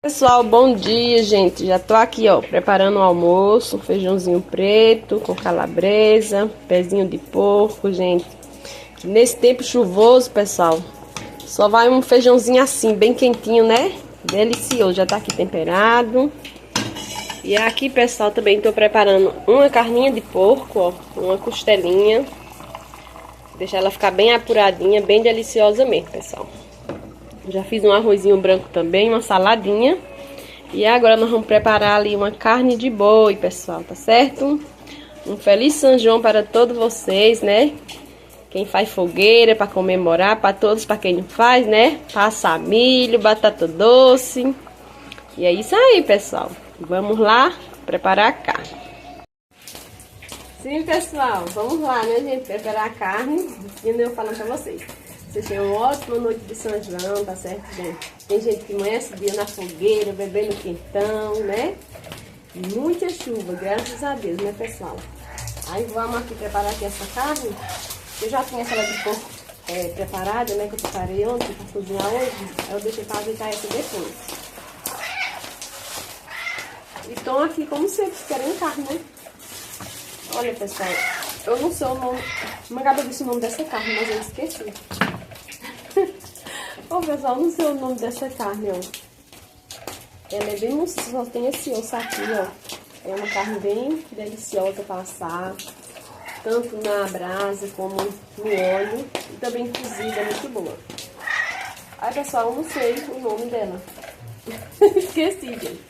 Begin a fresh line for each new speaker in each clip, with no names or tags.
Pessoal, bom dia, gente. Já tô aqui, ó, preparando o almoço, um feijãozinho preto com calabresa, pezinho de porco, gente. Nesse tempo chuvoso, pessoal, só vai um feijãozinho assim, bem quentinho, né? Delicioso, já tá aqui temperado. E aqui, pessoal, também tô preparando uma carninha de porco, ó, uma costelinha. Deixar ela ficar bem apuradinha, bem deliciosa mesmo, pessoal. Já fiz um arrozinho branco também, uma saladinha. E agora nós vamos preparar ali uma carne de boi, pessoal, tá certo? Um feliz São João para todos vocês, né? Quem faz fogueira para comemorar, para todos, para quem não faz, né? Passar milho, batata doce. E é isso aí, pessoal. Vamos lá preparar a carne. Sim, pessoal, vamos lá, né, gente? Preparar a carne. E eu falando para vocês. Vocês tenham uma ótima noite de São João, tá certo, gente? Tem gente que amanhece o dia na fogueira, bebendo quentão, né? Muita chuva, graças a Deus, né, pessoal? Aí vamos aqui preparar aqui essa carne. Eu já tinha essa de porco preparada, né? Que eu preparei ontem para cozinhar hoje. Aí eu deixei para ajeitar essa depois. Então aqui, como sempre, querendo carne, né? Olha, pessoal, eu não sei o nome. Magaba disse o nome dessa carne, mas eu esqueci. Ô, pessoal, não sei o nome dessa carne, ó. Ela é bem murcha, só tem esse osso aqui, ó. É uma carne bem deliciosa para assar. Tanto na brasa como no óleo. E também cozida, é muito boa. Aí, pessoal, eu não sei o nome dela. Esqueci, gente.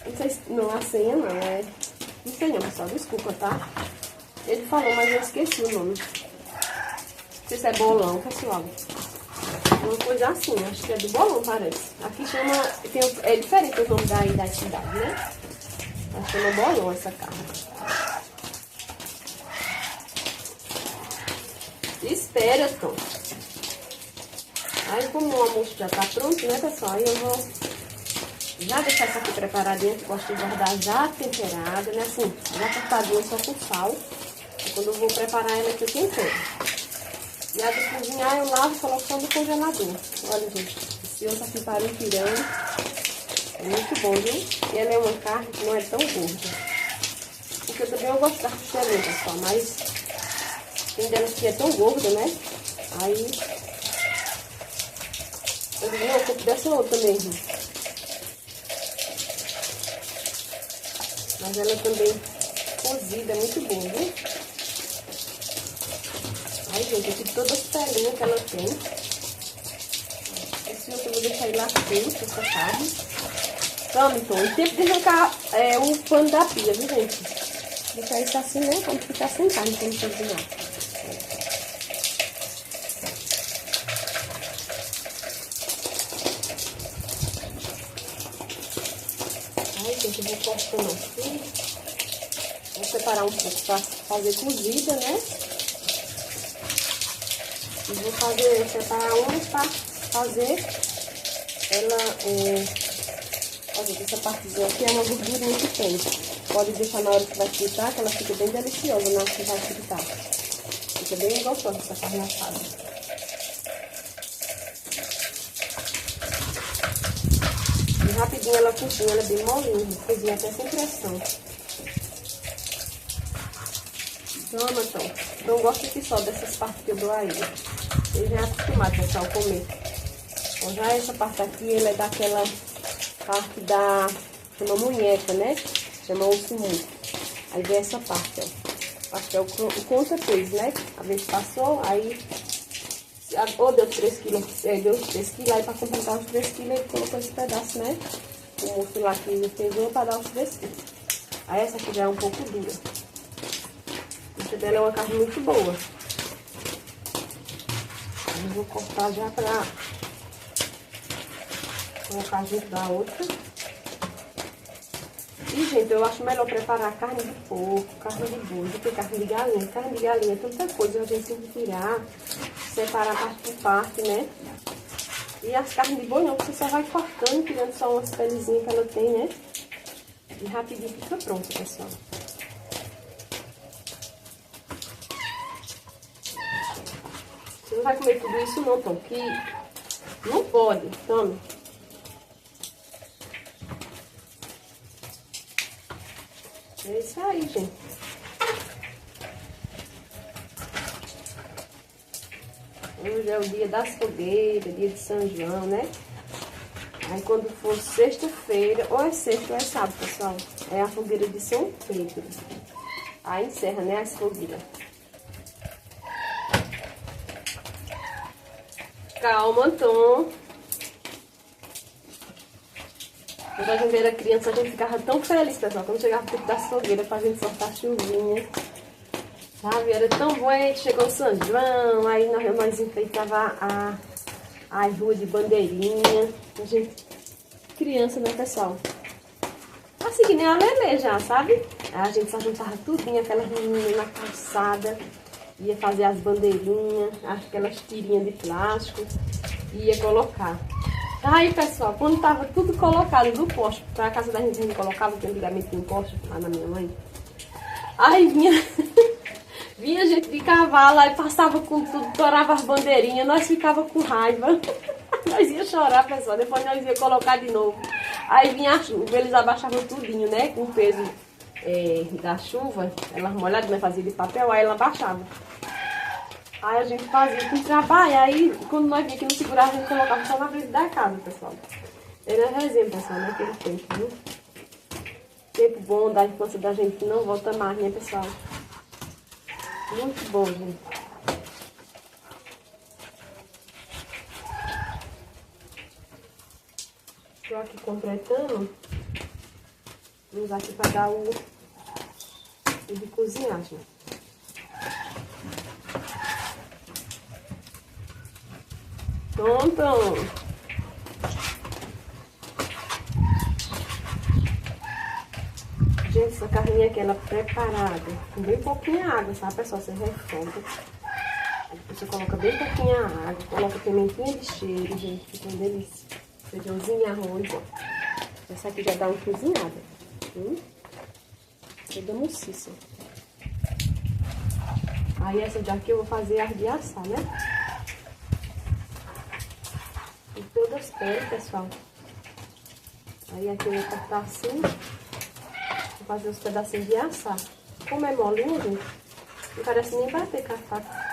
Não sei se... Não, a senha não, é... Não sei não, pessoal, desculpa, tá? Ele falou, mas eu esqueci o nome. Não sei se é bolão, pessoal. Uma coisa assim, acho que é do bolão, parece. Aqui chama... é diferente o nome da cidade, né? Mas chama bolão essa carne. Espera, Tom. Aí, como o almoço já tá pronto, né, pessoal? Aí eu vou já deixar essa aqui preparadinha, que eu gosto de guardar já temperada, né? Assim, já cortadinha só com sal. E quando eu vou preparar ela aqui, eu tempero. E a de cozinhar eu lavo e coloco só no congelador. Olha, gente, esse osso aqui para um pirão. É muito bom, viu? E ela é uma carne que não é tão gorda. Porque também eu gosto da costelinha, pessoal, mas tem delas que é tão gorda, né? Aí eu digo, não, eu compro dessa outra mesmo. Mas ela também cozida, é muito bom, viu? Aí, gente, aqui todas as pelinhas que ela tem. Esse outro eu vou deixar ele lá quente, essa carne. Toma, então, o tempo de arrancar o pano da pia, viu, gente? Deixar isso assim, né? Pra não ficar sem carne quando cozinhar. Aí, gente, eu vou cortando assim. Vou separar um pouco pra fazer cozida, né? E vou separar uma pra fazer ela, olha, essa partezinha aqui é uma gordurinha que tem. Pode deixar na hora que vai fritar, que ela fica bem deliciosa na hora que vai fritar. Fica bem gostosa essa carne assada. E rapidinho ela cozinha, ela é bem molinha, cozinha até sem pressão. Toma, então. Então eu gosto aqui só dessas partes que eu dou a ele. Ele já é acostumado, pessoal, a comer. Então já essa parte aqui, ela é daquela parte da... chama munheca, né? Chama osso muito. Aí vem essa parte, ó. Acho que é o conta-peso, né? A vez passou, aí... Ou deu 3 quilos, deu 3 quilos, aí pra completar os 3 quilos, ele colocou esse pedaço, né? O moço lá que pesou pra dar os 3 quilos. Aí essa aqui já é um pouco dura. Essa dela é uma carne muito boa. Eu vou cortar já pra colocar junto da outra. E, gente, eu acho melhor preparar carne de porco, carne de boi, do que carne de galinha. Carne de galinha é tanta coisa, a gente tem que tirar, separar parte por parte, né? E as carnes de boi não, você só vai cortando, tirando só umas pelezinhas que ela tem, né? E rapidinho fica pronto, pessoal. Você não vai comer tudo isso não, Tom, que não pode, tome. É isso aí, gente. Hoje é o dia das fogueiras, dia de São João, né? Aí quando for sexta-feira, ou é sexta ou é sábado, pessoal, é a fogueira de São Pedro. Aí encerra, né, as fogueiras. Calma, Tom. Quando a gente era criança, a gente ficava tão feliz, pessoal, quando chegava o tempo das fogueiras pra gente soltar chuvinha. Sabe, era tão bom, aí chegou o São João, aí nós enfeitava a rua de bandeirinha. A gente, criança, né, pessoal? Assim que nem a Lelê já, sabe? A gente só juntava tudinho, aquelas meninas na calçada, ia fazer as bandeirinhas, aquelas tirinhas de plástico, ia colocar. Aí, pessoal, quando tava tudo colocado no poste, pra casa da gente, a gente colocava, que antigamente tinha um poste lá na minha mãe. Aí vinha gente de cavalo, aí passava com tudo, torava as bandeirinhas, nós ficava com raiva. Nós ia chorar, pessoal, depois nós ia colocar de novo. Aí vinha a chuva, eles abaixavam tudinho, né, com o peso da chuva, elas molhadas, nós fazia de papel, aí ela abaixava. Aí a gente fazia com trabalho, aí quando nós vinha que não segurava, a gente colocava só na frente da casa, pessoal. Era resenha, pessoal, naquele tempo, viu? Tempo bom da infância da gente que não volta mais, né, pessoal? Muito bom, gente. Estou aqui completando. Vamos usar aqui para dar o de cozinhar, gente. Pronto. Gente, essa carninha aqui, ela preparada, com bem pouquinha água, sabe, pessoal? Você refoga. Aí você coloca bem pouquinha água, coloca pimentinha de cheiro, gente, fica uma delícia. Feijãozinho e arroz, ó. Essa aqui já dá uma cozinhada. Toda maciça. Aí essa daqui eu vou fazer as de assar, né? E todas pelas, pessoal. Aí aqui eu vou cortar assim. Vou fazer os pedacinhos de assar. Como é molinho, gente, não parece nem bater com a faca.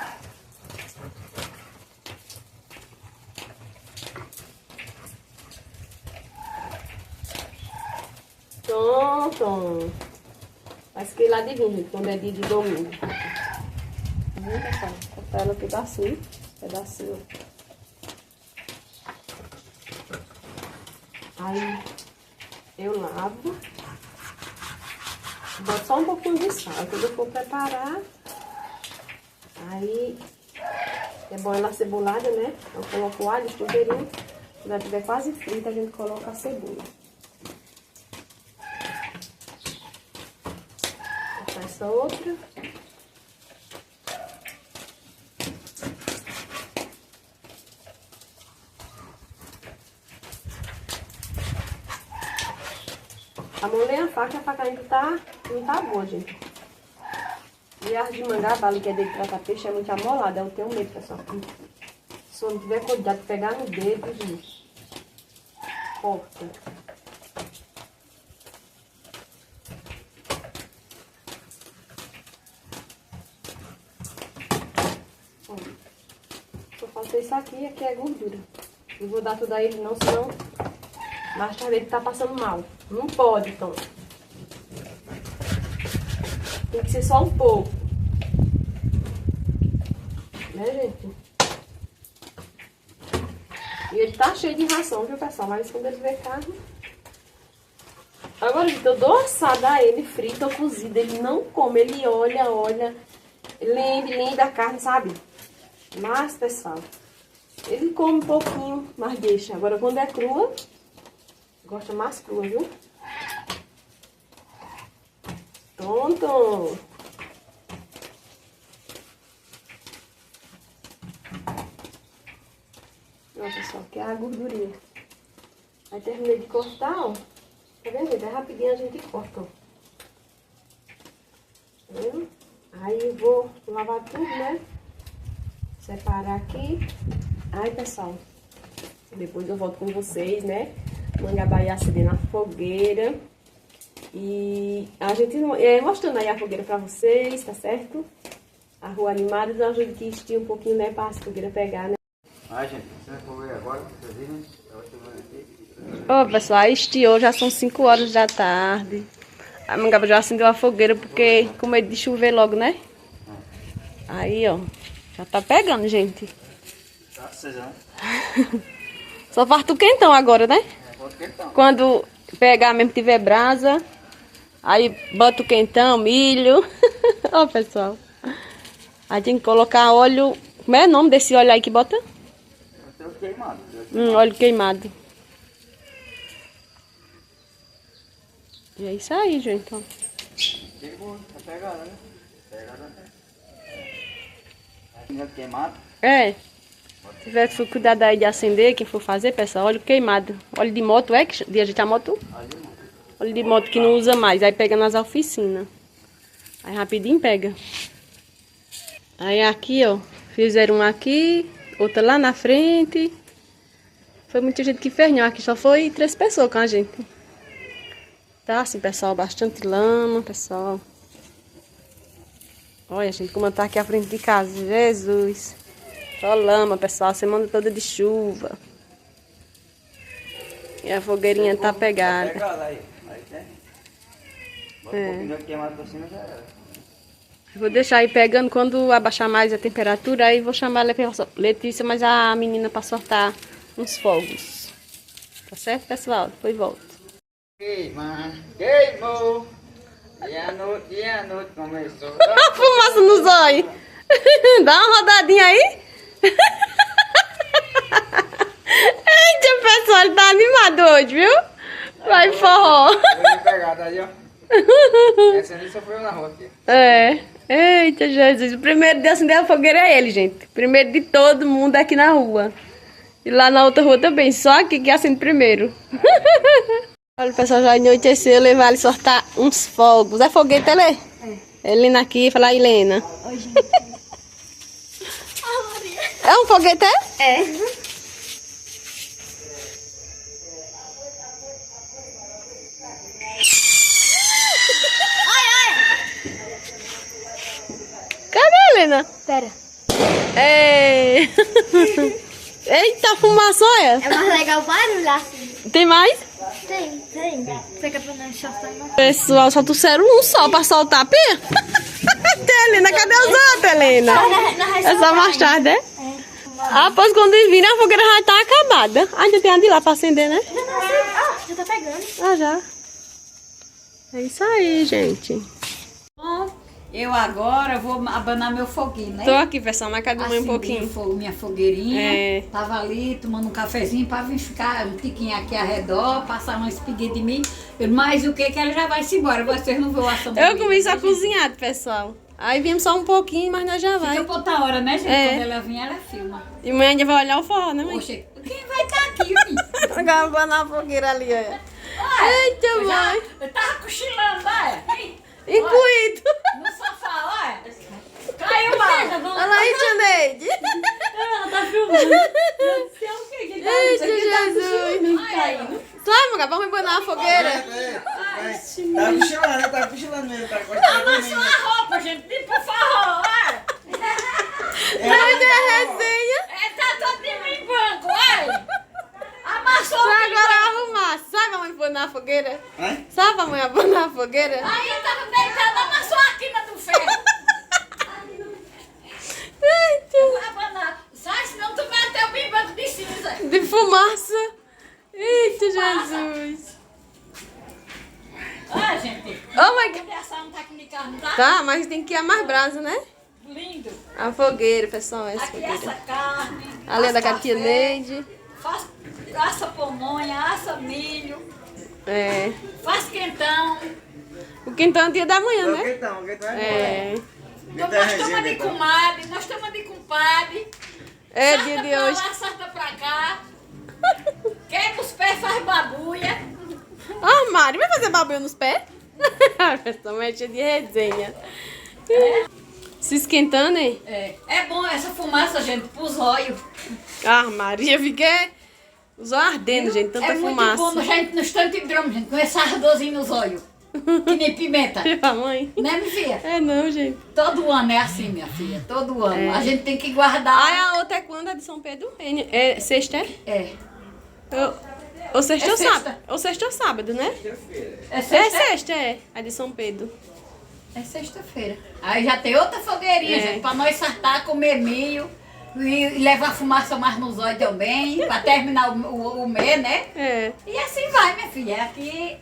Pronto. Parece que lá de vir, gente, quando é dia de domingo. Vamos, pessoal, cortar ela tudo assim, pedacinho. Aí eu lavo. Boto só um pouquinho de sal. Quando eu for preparar, aí é bom ela cebolada, né? Eu coloco o alho, o temperinho. Quando ela estiver quase frita, a gente coloca a cebola. Vou botar essa outra. Amolei a faca ainda não tá boa, gente. E a de mangabala, que é de tratar peixe, é muito amolada. Eu tenho medo, pessoal. Se eu não tiver cuidado de pegar no dedo, gente, corta. Só falta isso aqui, aqui é gordura. Não vou dar tudo a ele não, senão mais tarde ele tá passando mal. Não pode, então. Tem que ser só um pouco. Né, gente? E ele tá cheio de ração, viu, pessoal? Mas quando ele vê carne... Agora, gente, eu dou assada a ele, frito ou cozido. Ele não come, ele olha. Lembre a carne, sabe? Mas, pessoal, ele come um pouquinho, mas deixa. Agora, quando é crua, gosta mais crua, viu? Pronto. Ó, pessoal, que é a gordurinha. Aí terminei de cortar, ó. Tá vendo? É rapidinho a gente corta, ó. Tá vendo? Aí eu vou lavar tudo, né? Separar aqui. Aí, pessoal, depois eu volto com vocês, né? Mangabaia acender na fogueira. E a gente mostrando aí a fogueira pra vocês, tá certo? A rua animada, então ajuda que estia um pouquinho, né, pra fogueira pegar, né?
Gente, você vai fogueira agora, vocês viram?
Ô, pessoal, estiou, já são 5 horas da tarde. A Mangaba já acendeu a fogueira porque com medo de chover logo, né? Aí, ó, já tá pegando, gente.
Tá acesando.
Só falta o quentão agora, né?
Bota o quentão.
Quando pegar mesmo, tiver brasa, aí bota o quentão, milho. Ó, pessoal. Aí tem que colocar óleo. Como é o nome desse óleo aí que bota?
Eu queimado.
Óleo queimado. E é isso aí, gente. Ó.
Pegou, tá pegada, né? Pegada, né? Queimado.
É. Se tiver cuidado aí de acender, quem for fazer, pessoal, óleo queimado. Óleo de moto, é que de ajeitar a moto? Óleo de moto que não usa mais, aí pega nas oficinas. Aí rapidinho pega. Aí aqui, ó, fizeram um aqui, outra lá na frente. Foi muita gente que fez, não. Aqui só foi 3 pessoas com a gente. Tá assim, pessoal, bastante lama, pessoal. Olha, gente, como tá aqui à frente de casa. Jesus. Só lama, pessoal, semana toda de chuva. E a fogueirinha tá pegada.
Pegada aí. Aí tem. Bota um pouquinho de queimado por cima já era.
Vou deixar aí pegando quando abaixar mais a temperatura. Aí vou chamar a Letícia, mas a menina pra soltar uns fogos. Tá certo, pessoal? Depois volto.
Queimou. E a noite começou.
A fumaça nos olhos. Dá uma rodadinha aí. Eita, pessoal, ele tá animado hoje, viu? Vai forró.
Pegada aí, ó. Essa ali só foi eu na rua aqui.
É. Eita, Jesus. O primeiro de acender a fogueira é ele, gente. Primeiro de todo mundo aqui na rua. E lá na outra rua também. Só aqui que acende primeiro. Olha, pessoal, já anoiteceu. Levar ele soltar uns fogos. É foguete, Lê? É. Helena aqui. Fala aí, Helena.
Oi, gente. Maria.
É um foguete, é?
É.
Cadê, Helena?
Pera.
É... Eita, fumaça, olha.
É mais legal o barulho assim.
Tem mais?
Tem. Fica pra não soltar mais.
Pessoal, só trouxeram um só pra soltar a pia. Helena, cadê os outros, Helena? É só mais tarde, é? Ah, pois quando vir a fogueira já tá acabada. Ainda tem a de lá pra acender, né?
Já tá pegando.
Ah, já. É isso aí, gente.
Eu agora vou abanar meu foguinho, né?
Tô aqui, pessoal, mas cadê um pouquinho?
Minha fogueirinha.
É.
Tava ali tomando um cafezinho pra vir ficar um tiquinho aqui ao redor, passar uma espiguinha de mim. Mas o que ela já vai se embora? Vocês não vão assar
Eu comi só cozinhado, pessoal. Aí viemos só um pouquinho, mas nós já vai.
Fica por outra hora, né, gente?
É.
Quando ela vir, ela filma.
E amanhã a gente vai olhar o forró, né, mãe?
Poxa, quem vai estar aqui, filho?
Agora vou na fogueira ali, olha. Eita, mãe.
Eu tava cochilando, olha.
Incluído.
No sofá, olha. Caiu lá.
Olha aí, tia Neide.
Ela tá filmando. Meu Deus do céu, o que que tá
Eita,
acontecendo?
Jesus.
Caindo.
Sai, Maga, vamos embanar a fogueira.
Tá cochilando mesmo, tá
Amassou a roupa, gente, tipo forró, olha.
Cadê a resenha?
Tá todo de mim banco, olha. Amassou o
Sai agora arrumar. Sai, vamos embanar a fogueira. Sai, vamos embanar a fogueira.
Aí eu tava deitada, amassou a quina do ferro.
Eita.
Sai, senão tu vai até o bem banco de cinza.
De fumaça. Eita, Jesus.
Olha, gente.
Oh, my God.
Essa não tá aqui de carro, não tá?
Tá, mas tem que ir a mais brasa, né?
Lindo.
A fogueira, pessoal, essa
Aqui
fogueira.
essa carne.
Ali é da
faz
gatinha
café,
Neide.
Faz, assa pamonha, assa milho,
É.
faz quentão.
O quentão é o dia da manhã,
O
né?
quentão
É.
Então, nós estamos de comadre, nós estamos de compadre.
É
Sarta
dia de
pra
hoje.
lá, sarta pra cá. Quebra os pés, faz bagulha.
Ah, Mari, vai fazer babinho nos pés? Pessoal, é cheia de resenha. Se esquentando, hein?
É bom essa fumaça, gente, pros olhos.
Ah, Maria, fiquei os olhos ardendo, gente, tanta
é muito
fumaça.
bom, gente, no instante de drama, gente, com esse ardorzinho nos olhos. Que nem pimenta.
A mãe.
Né, minha filha?
É não, gente.
Todo ano é assim, minha filha. Todo ano.
É.
A gente tem que guardar.
Aí a outra é quando? A de São Pedro? É sexta, é?
É.
Ou sexta
É
ou
sexta.
sábado? Ou sexta ou sábado, né?
É
É
sexta?
sexta, é. A de São Pedro.
É sexta-feira. Aí já tem outra fogueirinha,
É.
gente, pra nós sartar, comer milho e levar fumaça mais nos olhos também, pra terminar o mês, né?
É.
E assim vai, minha filha. Aqui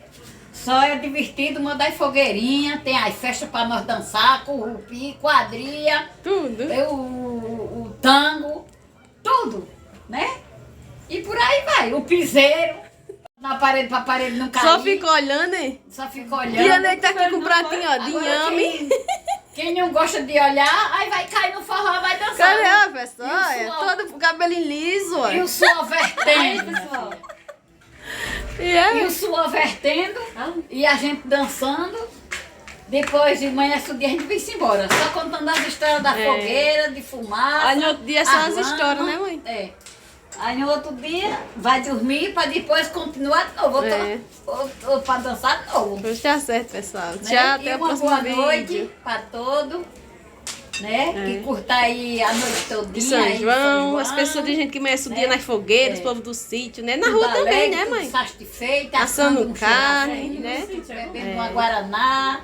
só é divertido, mandar fogueirinha, tem as festas pra nós dançar, currupi, quadrilha,
Tudo.
o tango, tudo, né? E por aí vai, o piseiro. Na parede pra parede não cair.
Só fica olhando, hein?
Só fica olhando.
E a Ney tá aqui com o pratinho, ó, de
Agora,
inhame.
quem não gosta de olhar, aí vai cair no forró, vai dançar.
Cadê
né?
a pessoa? É todo com cabelo liso, ó.
E o suor vertendo, pessoal. E o suor vertendo, e a gente dançando. Depois de manhã, o dia a gente vai-se embora. Só contando as histórias da
É.
fogueira, de fumaça.
Aí no outro dia é só as
lama.
histórias, né, mãe?
É. Aí no outro dia vai dormir para depois continuar de novo.
É.
Ou para dançar de novo.
Pois tá certo, pessoal.
Né?
Tchau,
E
até o
uma
próximo
boa
vídeo.
noite para todos. Né?
É.
E curta aí a noite todinha.
De São
aí,
João, as pessoas de gente que amanhece o dia
né?
nas fogueiras,
É.
o povo do sítio, né? Na
Tudo
rua também,
alegre,
né,
tudo
mãe?
satisfeita,
Assando
um
carne,
churrasquinho,
né?
Bebendo uma guaraná,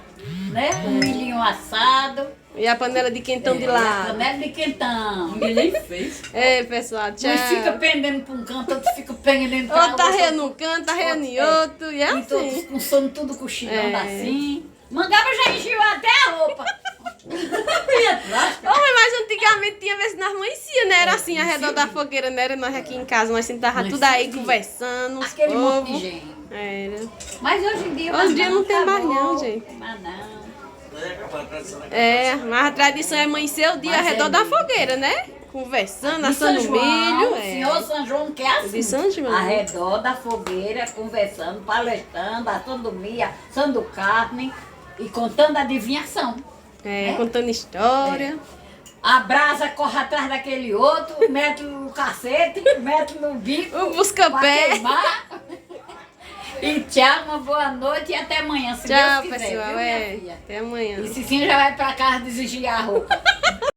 né? Um milhinho assado.
E a panela de quentão de lado.
Panela de quentão.
Ninguém fez.
É, pessoal, tchau.
Uns fica pendendo para um canto, outro fica pendendo para
Outro tá reando num canto, tá reando em outro, e é
E todos
assim.
com sono tudo cochilando
É.
assim. Mangaba já encheu até a roupa.
Oh, mas antigamente tinha vezes nós amanhecia, né? Era assim, ao redor da fogueira, não era nós aqui em casa, nós sentávamos tudo aí conversando, os
Aquele monte de
povos.
gente.
Era.
Mas hoje em dia...
Hoje em dia não tem mais
acabou.
não, gente.
Mas não.
É, mas a tradição é amanhecer o dia
Mas
ao redor
é
da
mesmo.
fogueira, né? Conversando,
De
assando
São João,
milho.
o senhor São João que é assim.
De São João.
Ao redor da fogueira, conversando, palestrando, assando milho, assando carne e contando adivinhação.
É,
né?
contando história.
A brasa corre atrás daquele outro, mete o cacete, mete no bico
O busca-pé.
pra queimar. E tchau, uma boa noite e até amanhã, se
Tchau,
Deus quiser,
pessoal.
viu, minha
É.
filha?
Até amanhã.
E Cicinha já vai pra casa desvigiar a roupa.